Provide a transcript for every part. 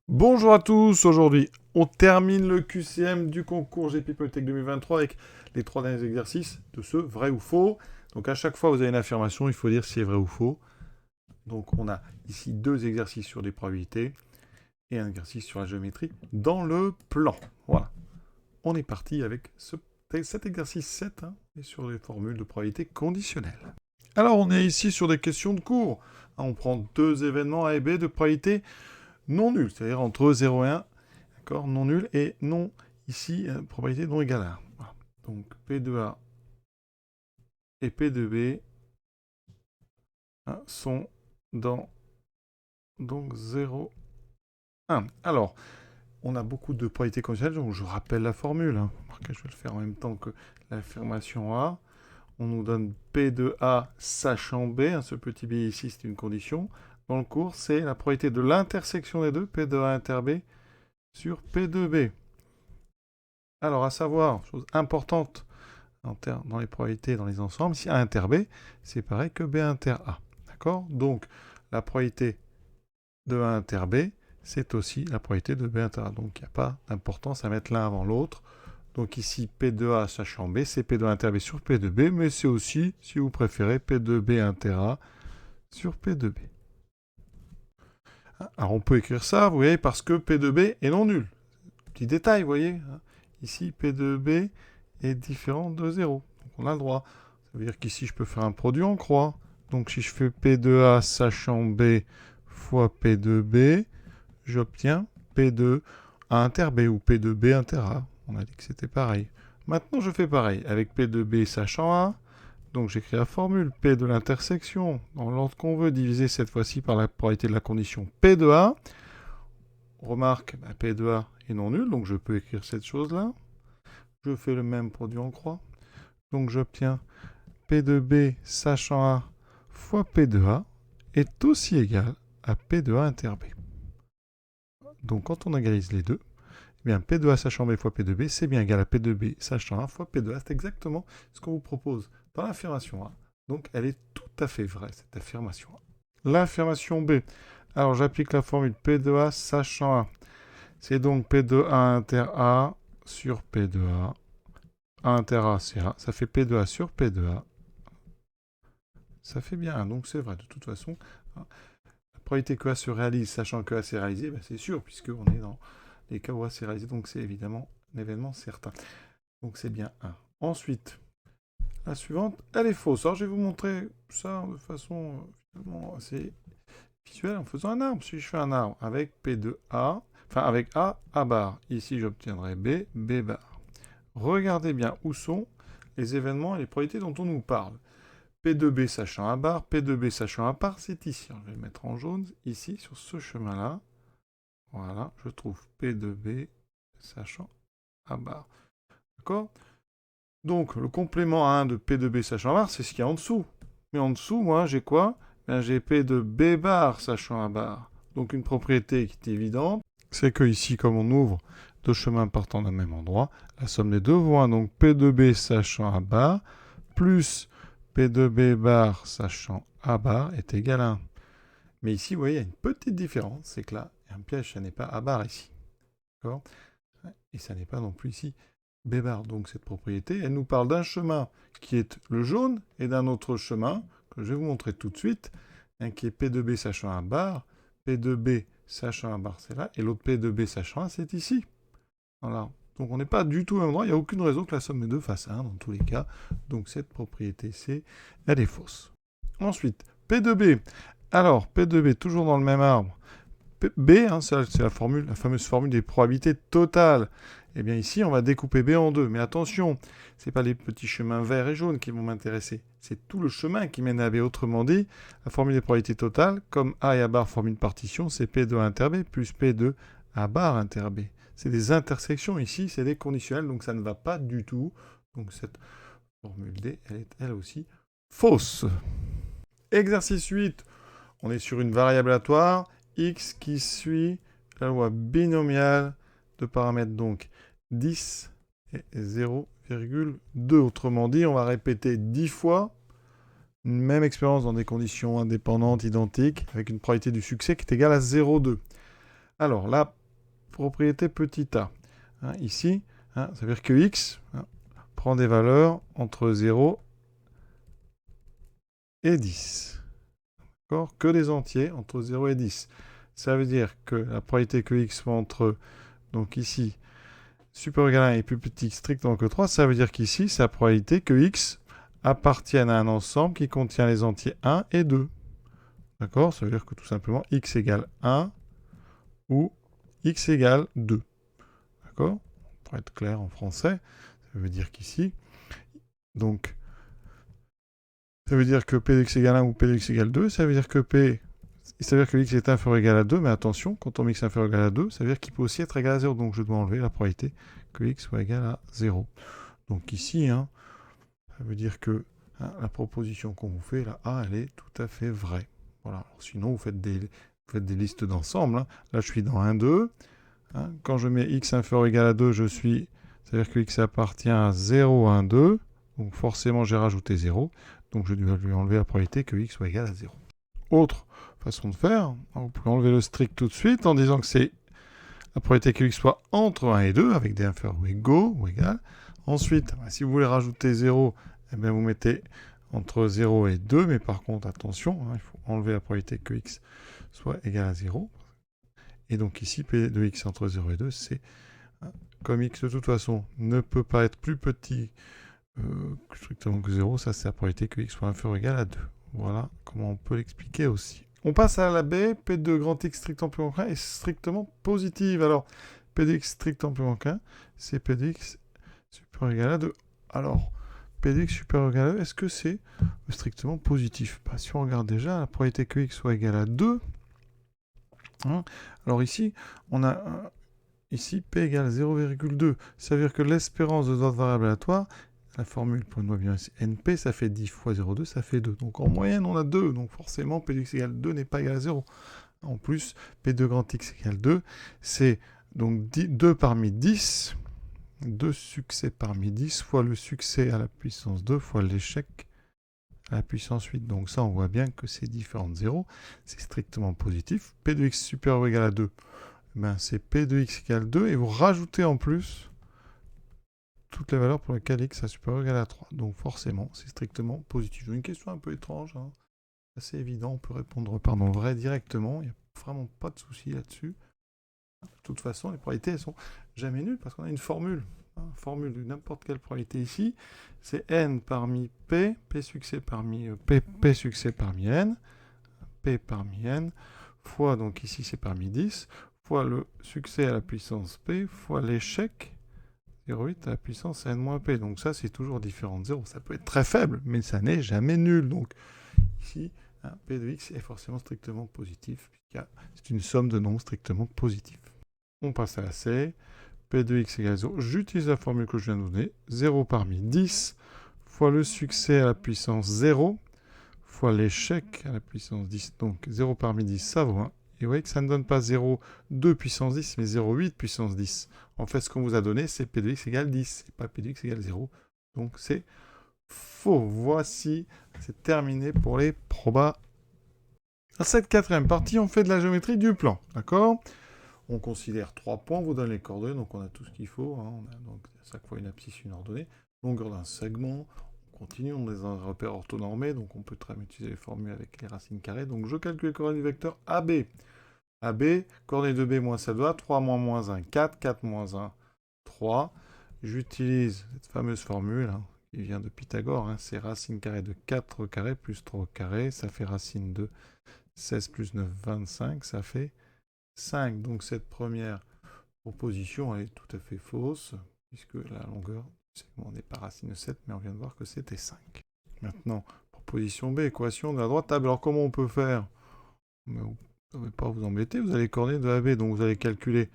Bonjour à tous, aujourd'hui on termine le QCM du concours GP Polytech 2023 avec les 3 derniers exercices de ce vrai ou faux. Donc à chaque fois vous avez une affirmation, il faut dire si c'est vrai ou faux. Donc on a ici 2 exercices sur les probabilités et un exercice sur la géométrie dans le plan. Voilà, on est parti avec cet exercice 7 et sur les formules de probabilité conditionnelle. Alors on est ici sur des questions de cours. On prend 2 événements A et B de probabilité non nulle, c'est-à-dire entre 0 et 1. D'accord, non nul et non, ici, probabilité non égale à 1. Voilà. Donc P de A et P de B sont dans donc 0, 1. Alors, on a beaucoup de probabilités conditionnelles, donc je rappelle la formule. Je vais le faire en même temps que l'affirmation A. On nous donne P de A sachant B. Ce petit B ici, c'est une condition. Dans le cours, c'est la probabilité de l'intersection des deux, P de A inter B, sur P de B. Alors, à savoir, chose importante, dans les probabilités, dans les ensembles, si A inter B, c'est pareil que B inter A. D'accord? Donc, la probabilité de A inter B, c'est aussi la probabilité de B inter A. Donc, il n'y a pas d'importance à mettre l'un avant l'autre. Donc ici, P de A sachant B, c'est P de A inter B sur P de B, mais c'est aussi, si vous préférez, P de B inter A sur P de B. Alors, on peut écrire ça, vous voyez, parce que P de B est non nul. Petit détail, vous voyez. Ici, P de B est différent de 0. Donc, on a le droit. Ça veut dire qu'ici, je peux faire un produit en croix. Donc, si je fais P de A sachant B fois P de B, j'obtiens P de A inter B ou P de B inter A. On a dit que c'était pareil. Maintenant, je fais pareil avec P de B sachant A. Donc, j'écris la formule P de l'intersection dans l'ordre qu'on veut, diviser cette fois-ci par la probabilité de la condition P de A. Remarque, P de A est non nul, donc je peux écrire cette chose-là. Je fais le même produit en croix. Donc, j'obtiens P de B sachant A fois P de A est aussi égal à P de A inter B. Donc quand on égalise les deux, eh bien P de A sachant B fois P de B, c'est bien égal à P de B sachant A fois P de A. C'est exactement ce qu'on vous propose dans l'affirmation A. Donc elle est tout à fait vraie, cette affirmation A. L'affirmation B. Alors j'applique la formule P de A sachant A. C'est donc P de A inter A sur P de A. A inter A, c'est A. Ça fait P de A sur P de A. Ça fait bien 1, donc c'est vrai. De toute façon, la probabilité que A se réalise, sachant que A s'est réalisé, ben c'est sûr, puisqu'on est dans les cas où A s'est réalisé, donc c'est évidemment un événement certain. Donc c'est bien 1. Ensuite, la suivante, elle est fausse. Alors je vais vous montrer ça de façon finalement assez visuelle en faisant un arbre. Si je fais un arbre avec P de A, enfin avec A bar, ici j'obtiendrai B, B bar. Regardez bien où sont les événements et les probabilités dont on nous parle. P de B sachant A bar, P de B sachant A bar, c'est ici. Alors, je vais le mettre en jaune, ici, sur ce chemin-là. Voilà, je trouve P de B sachant A bar. D'accord? Donc, le complément à 1 de P de B sachant A bar, c'est ce qu'il y a en dessous. Mais en dessous, moi, j'ai quoi? Ben, j'ai P de B bar sachant A bar. Donc, une propriété qui est évidente, c'est que ici, comme on ouvre deux chemins partant d'un même endroit, la somme des deux vaut 1. Donc, P de B sachant A bar plus P de B bar sachant A bar est égal à 1. Mais ici, vous voyez, il y a une petite différence, c'est que là, il y a un piège, ça n'est pas A bar ici. D'accord? Et ça n'est pas non plus ici B bar. Donc cette propriété, elle nous parle d'un chemin qui est le jaune et d'un autre chemin, que je vais vous montrer tout de suite, qui est P de B sachant A bar, P de B sachant A bar c'est là, et l'autre P de B sachant A c'est ici. Voilà. Donc on n'est pas du tout au même endroit, il n'y a aucune raison que la somme des deux fasse 1 dans tous les cas. Donc cette propriété C, elle est fausse. Ensuite, P de B. Alors, P de B, toujours dans le même arbre. B, c'est la fameuse formule des probabilités totales. Eh bien ici, on va découper B en deux. Mais attention, ce n'est pas les petits chemins verts et jaunes qui vont m'intéresser. C'est tout le chemin qui mène à B. Autrement dit, la formule des probabilités totales, comme A et A bar forment une partition, c'est P de A inter B plus P de A bar inter B. C'est des intersections ici, c'est des conditionnels, donc ça ne va pas du tout. Donc cette formule D, elle est elle aussi fausse. Exercice 8, on est sur une variable aléatoire, x qui suit la loi binomiale de paramètres donc 10 et 0,2. Autrement dit, on va répéter 10 fois une même expérience dans des conditions indépendantes, identiques, avec une probabilité du succès qui est égale à 0,2. Alors, la propriété petit a, hein, ici, hein, ça veut dire que x prend des valeurs entre 0 et 10. D'accord? Que des entiers entre 0 et 10. Ça veut dire que la probabilité que x soit entre, donc ici, supérieur ou égal à 1 et plus petit strictement que 3, ça veut dire qu'ici, c'est la probabilité que x appartienne à un ensemble qui contient les entiers 1 et 2. D'accord? Ça veut dire que tout simplement, x égale 1 ou x égale 2. D'accord? Pour être clair en français, ça veut dire qu'ici, donc, ça veut dire que p de x égale 1 ou p de x égale 2, ça veut dire que ça veut dire que x est inférieur ou égal à 2, mais attention, quand on met x inférieur ou égal à 2, ça veut dire qu'il peut aussi être égal à 0, donc je dois enlever la probabilité que x soit égal à 0. Donc ici, hein, ça veut dire que la proposition qu'on vous fait, la A, elle est tout à fait vraie. Voilà. Alors, sinon, vous faites des listes d'ensemble. Hein. Là, je suis dans 1, 2. Hein. Quand je mets x inférieur ou égal à 2, ça veut dire que x appartient à 0, 1, 2. Donc forcément, j'ai rajouté 0. Donc je dois lui enlever la probabilité que x soit égal à 0. Autre façon de faire, vous pouvez enlever le strict tout de suite en disant que c'est la probabilité que x soit entre 1 et 2, avec des inférieurs ou égaux ou égal. Ensuite, si vous voulez rajouter 0, eh bien vous mettez entre 0 et 2, mais par contre, attention, hein, il faut enlever la probabilité que x soit égal à 0. Et donc ici, p de x entre 0 et 2, c'est, comme x de toute façon ne peut pas être plus petit strictement que 0, ça c'est la probabilité que x soit inférieur ou égal à 2. Voilà comment on peut l'expliquer aussi. On passe à la B, p de grand x strictement plus grand qu'un est strictement positive. Alors, p de x strictement plus grand qu'un, c'est p de x supérieur ou égal à 2. Alors, p de x supérieur ou égal à 2, est-ce que c'est strictement positif? Si on regarde déjà, la probabilité que x soit égal à 2, hein, alors ici, on a ici p égale 0,2. Ça veut dire que l'espérance de notre variable aléatoire, la formule pour une loi bien ici, NP, ça fait 10 fois 0,2, ça fait 2. Donc en moyenne, on a 2. Donc forcément, P de x égale 2 n'est pas égal à 0. En plus, P de grand x égale 2, c'est donc 2 parmi 10, 2 succès parmi 10, fois le succès à la puissance 2, fois l'échec à la puissance 8. Donc ça, on voit bien que c'est différent de 0. C'est strictement positif. P de x supérieur ou égal à 2, ben, c'est P de x égale 2, et vous rajoutez en plus toutes les valeurs pour lesquelles x est supérieur ou égal à 3. Donc forcément, c'est strictement positif. Une question un peu étrange, hein. Assez évident, on peut répondre vrai directement, il n'y a vraiment pas de souci là-dessus. De toute façon, les probabilités, elles sont jamais nulles, parce qu'on a une formule. Formule de n'importe quelle probabilité ici, c'est n parmi p, p succès parmi p succès parmi n, p parmi n, fois, donc ici c'est parmi 10, fois le succès à la puissance p, fois l'échec 0,8 à la puissance n-p. Donc ça, c'est toujours différent de 0. Ça peut être très faible, mais ça n'est jamais nul. Donc ici, p de x est forcément strictement positif, puisque c'est une somme de nombres strictement positifs. On passe à la C. P de x égale 0. J'utilise la formule que je viens de donner. 0 parmi 10 fois le succès à la puissance 0 fois l'échec à la puissance 10. Donc 0 parmi 10, ça vaut 1. Et vous voyez que ça ne donne pas 0,2 puissance 10, mais 0,8 puissance 10. En fait, ce qu'on vous a donné, c'est P de x égale 10, et pas P de x égale 0. Donc c'est faux. Voici, c'est terminé pour les probas. À cette quatrième partie, on fait de la géométrie du plan. D'accord? On considère 3 points, on vous donne les coordonnées, donc on a tout ce qu'il faut. Hein. On a donc à chaque fois une abscisse, une ordonnée. Longueur d'un segment. On continue, on est dans un repère orthonormé, donc on peut très bien utiliser les formules avec les racines carrées. Donc je calcule les coordonnées du vecteur AB. AB, coordonnées de B moins ça doit, 3 moins 1, 4, 4 moins 1, 3. J'utilise cette fameuse formule, hein, qui vient de Pythagore, hein, c'est racine carrée de 4 au carré plus 3 au carré, ça fait racine de 16 plus 9, 25, ça fait 5. Donc cette première proposition, elle est tout à fait fausse, puisque la longueur du segment n'est pas racine de 7, mais on vient de voir que c'était 5. Maintenant, proposition B, équation de la droite table. Alors comment on peut faire? Vous ne devez pas vous embêter, vous allez les coordonnées de AB, donc vous allez calculer,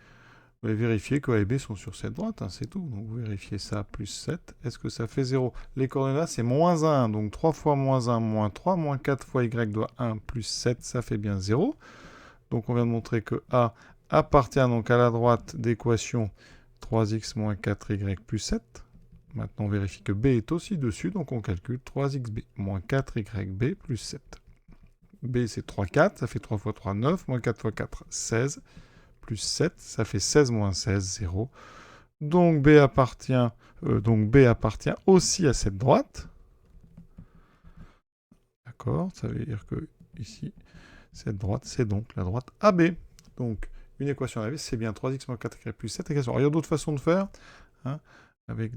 vous allez vérifier que A et B sont sur cette droite, hein, c'est tout. Donc vous vérifiez ça, plus 7, est-ce que ça fait 0? Les coordonnées là, c'est moins 1, donc 3 fois moins 1, moins 3, moins 4 fois Y doit 1, plus 7, ça fait bien 0. Donc on vient de montrer que A appartient donc à la droite d'équation 3x moins 4y plus 7. Maintenant on vérifie que B est aussi dessus, donc on calcule 3xb moins 4yb plus 7. B c'est 3, 4, ça fait 3 fois 3, 9, moins 4 fois 4, 16, plus 7, ça fait 16 moins 16, 0. Donc B appartient aussi à cette droite. D'accord, ça veut dire que ici, cette droite, c'est donc la droite AB. Donc, une équation AB, c'est bien 3x moins 4y plus 7 égale 0. Alors, il y a d'autres façons de faire, hein, avec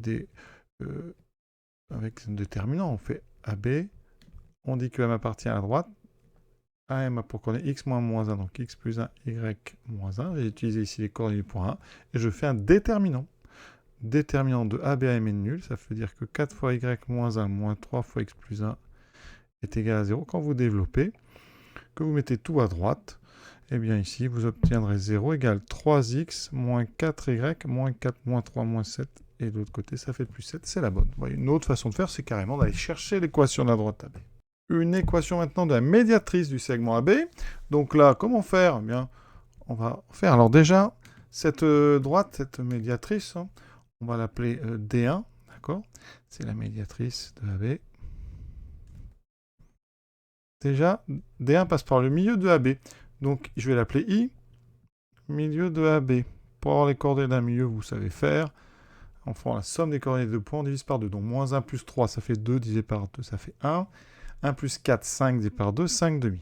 un déterminant. On fait AB, on dit que M appartient à la droite, AM a pour coordonnée x moins moins 1, donc x plus 1, y moins 1. J'ai utilisé ici les coordonnées du point 1, et je fais un déterminant. Déterminant de AB à M est nul, ça veut dire que 4 fois y moins 1 moins 3 fois x plus 1 est égal à 0. Quand vous développez, que vous mettez tout à droite, et bien ici, vous obtiendrez 0 égale 3x moins 4y moins 4 moins 3 moins 7. Et de l'autre côté, ça fait plus 7. C'est la bonne. Vous voyez, une autre façon de faire, c'est carrément d'aller chercher l'équation de la droite AB. Une équation maintenant de la médiatrice du segment AB. Donc là, comment faire? Eh bien, on va faire. Alors déjà, cette droite, cette médiatrice, hein, on va l'appeler D1. D'accord? C'est la médiatrice de AB. Déjà, D1 passe par le milieu de AB. Donc, je vais l'appeler I, milieu de AB. Pour avoir les coordonnées d'un milieu, vous savez faire. En faisant la somme des coordonnées de 2 points, on divise par 2. Donc, moins 1 plus 3, ça fait 2, divisé par 2, ça fait 1. 1 plus 4, 5, divisé par 2, 5 demi.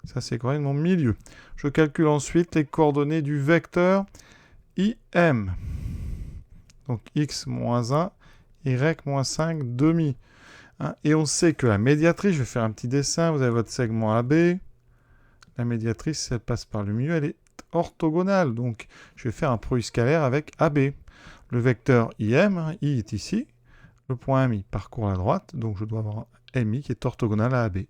Ça, c'est les coordonnées de mon milieu. Je calcule ensuite les coordonnées du vecteur IM. Donc, x moins 1, y moins 5 demi. Hein, et on sait que la médiatrice, je vais faire un petit dessin, vous avez votre segment AB. La médiatrice, elle passe par le milieu, elle est orthogonale. Donc, je vais faire un produit scalaire avec AB. Le vecteur IM, hein, I est ici. Le point MI parcourt à droite, donc je dois avoir un MI qui est orthogonal à AB.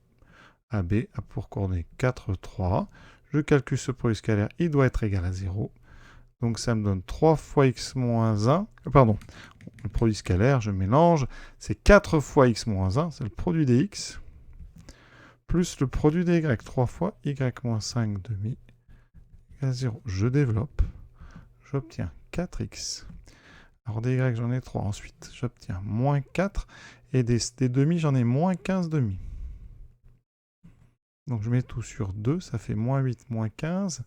AB a pour coordonnées 4, 3. Je calcule ce produit scalaire, il doit être égal à 0. Donc, ça me donne 3 fois x moins 1. Pardon, le produit scalaire, je mélange. C'est 4 fois x moins 1, c'est le produit des x. Plus le produit des y, 3 fois y moins 5 demi égale 0. Je développe, j'obtiens 4x. Alors des y, j'en ai 3. Ensuite, j'obtiens moins 4. Et des demi, j'en ai moins 15 demi. Donc je mets tout sur 2, ça fait moins 8, moins 15.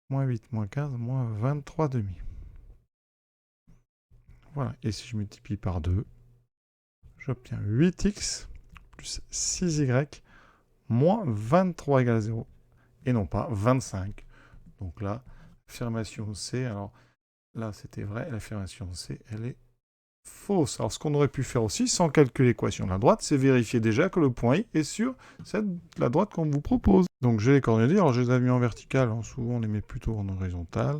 Moins 8, moins 15, moins 23 demi. Voilà, et si je multiplie par 2, j'obtiens 8x plus 6y moins 23 égale 0, et non pas 25. Donc là, l'affirmation C, alors là c'était vrai, l'affirmation C, elle est fausse. Alors ce qu'on aurait pu faire aussi, sans calculer l'équation de la droite, c'est vérifier déjà que le point I est sur la droite qu'on vous propose. Donc j'ai les coordonnées, alors je les ai mis en verticale, alors souvent on les met plutôt en horizontale.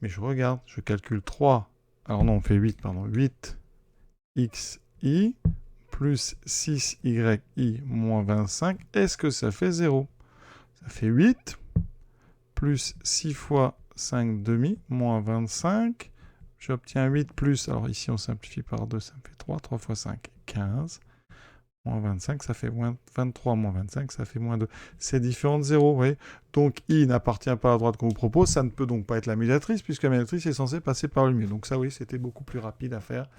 Mais je regarde, je calcule 3, alors non on fait 8, pardon, 8xi plus 6yi moins 25, est-ce que ça fait 0? Ça fait 8 plus 6 fois 5 demi moins 25. J'obtiens 8 plus, alors ici on simplifie par 2, ça me fait 3. 3 fois 5, 15. Moins 25, ça fait moins 23. Moins 25, ça fait moins 2. C'est différent de 0, vous voyez. Donc I n'appartient pas à la droite qu'on vous propose. Ça ne peut donc pas être la médiatrice, puisque la médiatrice est censée passer par le milieu. Donc ça, oui, c'était beaucoup plus rapide à faire.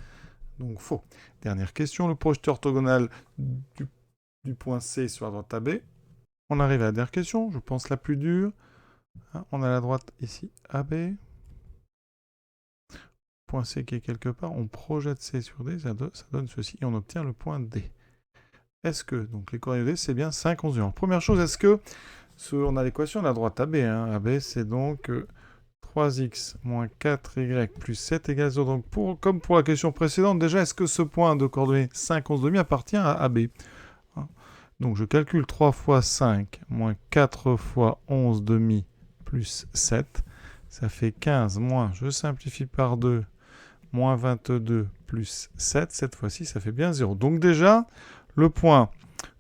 Donc faux. Dernière question, le projeté orthogonal du point C sur la droite AB. On arrive à la dernière question, je pense la plus dure. Hein, on a la droite ici, AB. Point C qui est quelque part, on projette C sur D, ça donne ceci, et on obtient le point D. Est-ce que, donc les coordonnées D, c'est bien 5, 11, 1. Première chose, est-ce que, on a l'équation de la droite AB, hein, AB c'est donc 3x moins 4y plus 7 égale 0. Donc comme pour la question précédente, déjà, est-ce que ce point de coordonnées 5, 11 demi appartient à AB? Hein, donc je calcule 3 fois 5 moins 4 fois 11 demi plus 7. Ça fait 15 moins, je simplifie par 2, moins 22 plus 7. Cette fois-ci, ça fait bien 0. Donc déjà, le point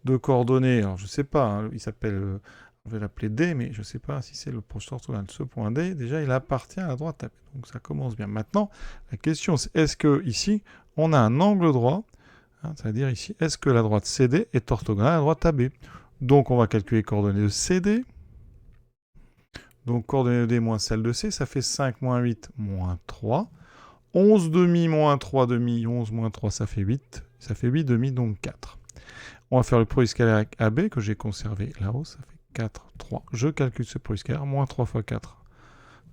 de coordonnées, alors je ne sais pas, hein, il s'appelle... on va l'appeler D, mais je ne sais pas si c'est le projeteur orthogonal. Ce point D, déjà, il appartient à la droite AB. Donc ça commence bien. Maintenant, la question, c'est est-ce que ici, on a un angle droit, hein, c'est-à-dire ici, est-ce que la droite CD est orthogonale à la droite AB? Donc on va calculer les coordonnées de CD. Donc coordonnées de D moins celle de C, ça fait 5 moins 8 moins 3. 11 demi moins 3 demi, 11 moins 3, ça fait 8. Ça fait 8 demi, donc 4. On va faire le produit scalaire avec AB, que j'ai conservé là-haut, ça fait 4, 3. Je calcule ce produit scalaire. Moins 3 fois 4,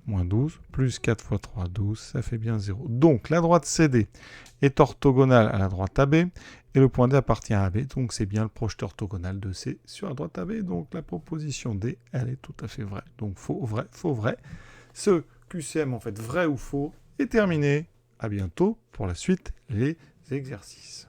moins 12. Plus 4 fois 3, 12. Ça fait bien 0. Donc, la droite CD est orthogonale à la droite AB. Et le point D appartient à AB. Donc, c'est bien le projeté orthogonal de C sur la droite AB. Donc, la proposition D, elle est tout à fait vraie. Donc, faux, vrai, faux, vrai. Ce QCM, en fait, vrai ou faux, est terminé. À bientôt pour la suite, les exercices.